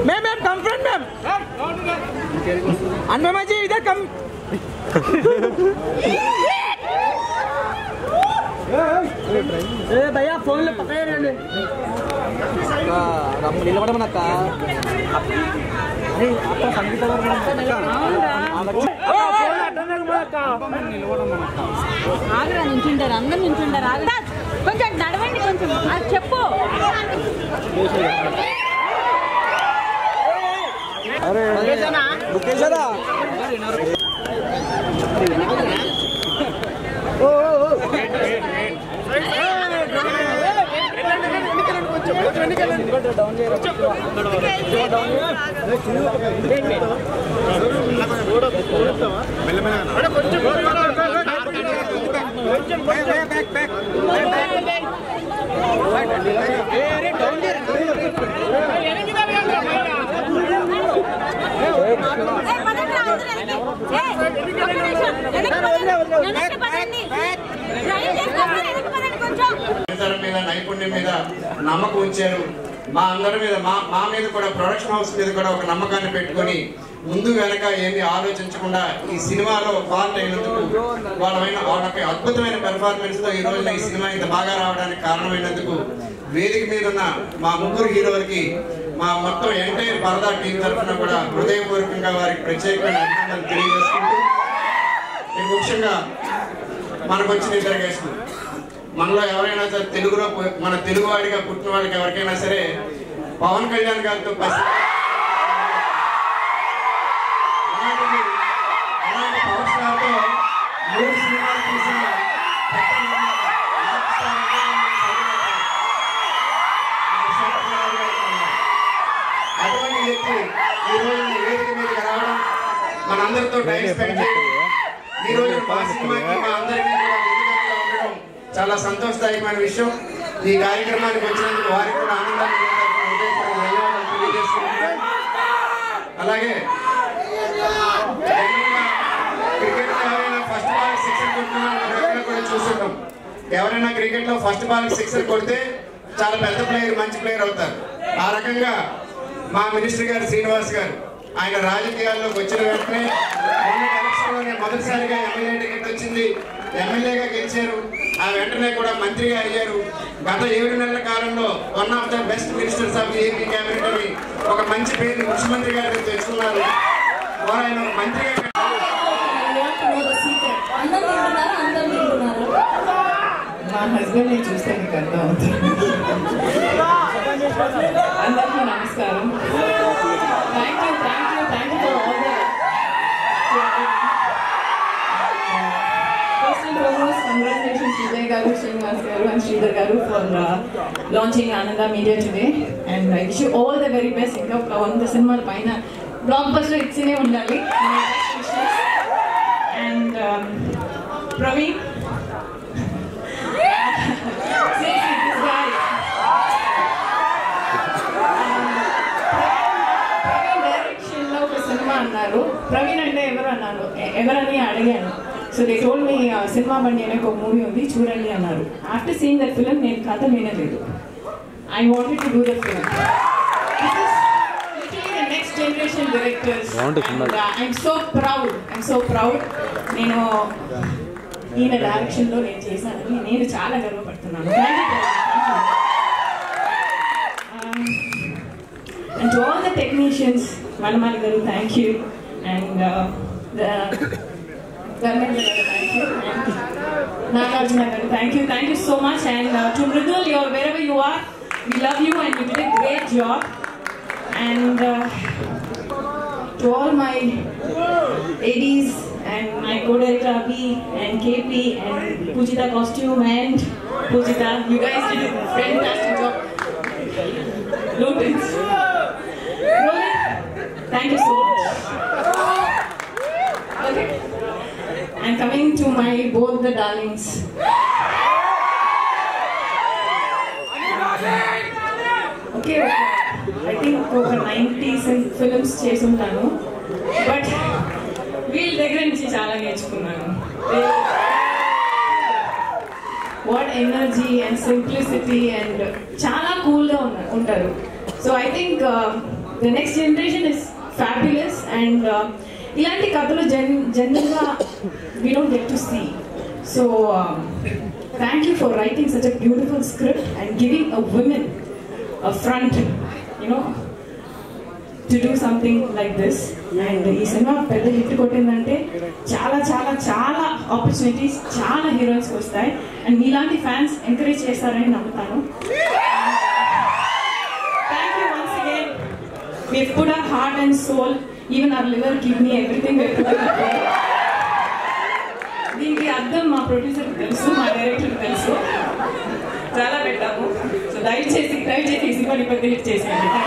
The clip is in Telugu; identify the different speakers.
Speaker 1: मैम मैम कम फ्रंट मैम अनुपमा जी इधर कम भैया फोन ले पकड़े रहने నిలబడమనక్క సంగీత
Speaker 2: ఆగ్రా నించుంటారు అందరు నించుంటారు ఆగ్రా కొంచెం నడవండి కొంచెం అది చెప్పు
Speaker 3: నైపుణ్యం మీద నమ్మకం ఉంచారు మా అందరి మీద మా మీద కూడా ప్రొడక్షన్ హౌస్ మీద కూడా ఒక నమ్మకాన్ని పెట్టుకొని ముందు వెనక ఏమీ ఆలోచించకుండా ఈ సినిమాలో పార్ట్ అయినందుకు వాళ్ళకి అద్భుతమైన పెర్ఫార్మెన్స్ తో ఈ రోజున ఈ సినిమా ఇంత బాగా రావడానికి కారణమైనందుకు వేదిక మీద ఉన్న మా ముగ్గురు హీరోలకి మా మొత్తం ఎంటైర్ పరదా టీం తరఫున కూడా హృదయపూర్వకంగా వారికి ప్రత్యేకమైన అభినందనలు తెలియజేసుకుంటూ ముఖ్యంగా మనకు వచ్చిన ఇద్దరు గెస్టులు మనలో ఎవరైనా సరే తెలుగులో మన తెలుగువాడిగా పుట్టిన వాళ్ళకి ఎవరికైనా సరే పవన్ కళ్యాణ్ గారితో అలాంటి పవర్ స్టార్ తో 3 సినిమాలు తీసిన అటువంటి వ్యక్తి ఈ రోజు వేదిక మీదకి రావడం మనందరితో టైం స్పెండ్ చేయడం ఈ రోజు మా సినిమాకి మా అందరికీ కూడా ఉండడం చాలా సంతోషదాయకమైన విషయం. ఈ కార్యక్రమానికి వచ్చినందుకు వారికి కూడా ఆనందాన్ని ధన్యవాదాలు తెలియజేస్తున్నాను. అలాగే క్రికెట్ ఎవరైనా ఫస్ట్ బాల్ సిక్సర్ కొడుతున్నారో కూడా చూస్తుంటాం. ఎవరైనా క్రికెట్ లో ఫస్ట్ బాల్ సిక్సర్ కొడితే చాలా పెద్ద ప్లేయర్ మంచి ప్లేయర్ అవుతారు. ఆ రకంగా మా మినిస్టర్ గారు శ్రీనివాస్ గారు ఆయన రాజకీయాల్లోకి వచ్చిన వెంటనే ఎలక్షన్లోనే మొదటిసారిగా ఎమ్మెల్యే టికెట్ వచ్చింది, ఎమ్మెల్యేగా గెలిచారు. ఆ వెంటనే కూడా మంత్రిగా అయ్యారు. గత 7 నెలల కాలంలో one of the best ministers of AP cabinet అని ఒక మంచి పేరు ముఖ్యమంత్రి గారు తెచ్చుకున్నారు. ఆయన ఒక మంత్రిగా
Speaker 4: మా హస్బెండ్ ని చూస్తే మీకు అర్థం అవుతుంది. అందరికీ నమస్కారం. Thank you for all the first and foremost congratulations Vijay గారు, శ్రీనివాస్ గారు అండ్ శ్రీధర్ గారు ఫర్ లాంచింగ్ ఆనంద media today and I wish you all the very best. ఇంకా ఒక 100 సినిమాల పైన బ్లాక్ బస్టర్ ఇచ్చినే ఉండాలి. అండ్ ప్రవీణ్ అన్నారు. ప్రవీణ్ అంటే ఎవరని అడిగాను. So they told me cinema బండి అనే ఒక మూవీ ఉంది చూడండి అన్నారు. ఆఫ్టర్ సీయింగ్ దట్ ఫిల్మ్ నేను కథ వినలేదు. I wanted to do that film. Next generation directors I'm so proud. నేను ఈయన డైరెక్షన్ లో నేను చేశానని నేను చాలా గర్వపడుతున్నాను. And to all the technicians, Malamali Garu, thank you, and Dharmendra Garu, thank you, and Nagarjuna Garu, thank you so much, and to Mridul, wherever you are, we love you and you did a great job, and to all my ADs and my co-director Abhi and KP and Pujita costume and Pujita, you guys did a fantastic job. Lotus. Thank you so much. Okay. And coming to my both the darlings. Okay. I think over 90 films చేస్తుంటాను. But వీళ్ళ దగ్గర నుంచి చాలా నేర్చుకున్నాను. What energy and simplicity and చాలా cool గా ఉంటారు. So I think the next generation is fabulous, and ilanti kathalu generally we don't get to see. So thank you for writing such a beautiful script and giving a woman a front, to do something like this. And ee cinema pedda hit kottindante చాలా opportunities, చాలా heroines vastayi, and meelanti fans encourage chestarani nammutanu. Thank you once again. We've put our heart and soul, even our liver, kidney, everything we've put in it. దీనికి అర్థం మా ప్రొడ్యూసర్కి తెలుసు, మా డైరెక్టర్కి తెలుసు, చాలా పెట్టాము. సో దయచేసి ఈ సినిమాని పెద్ద హిట్ చేసేయండి.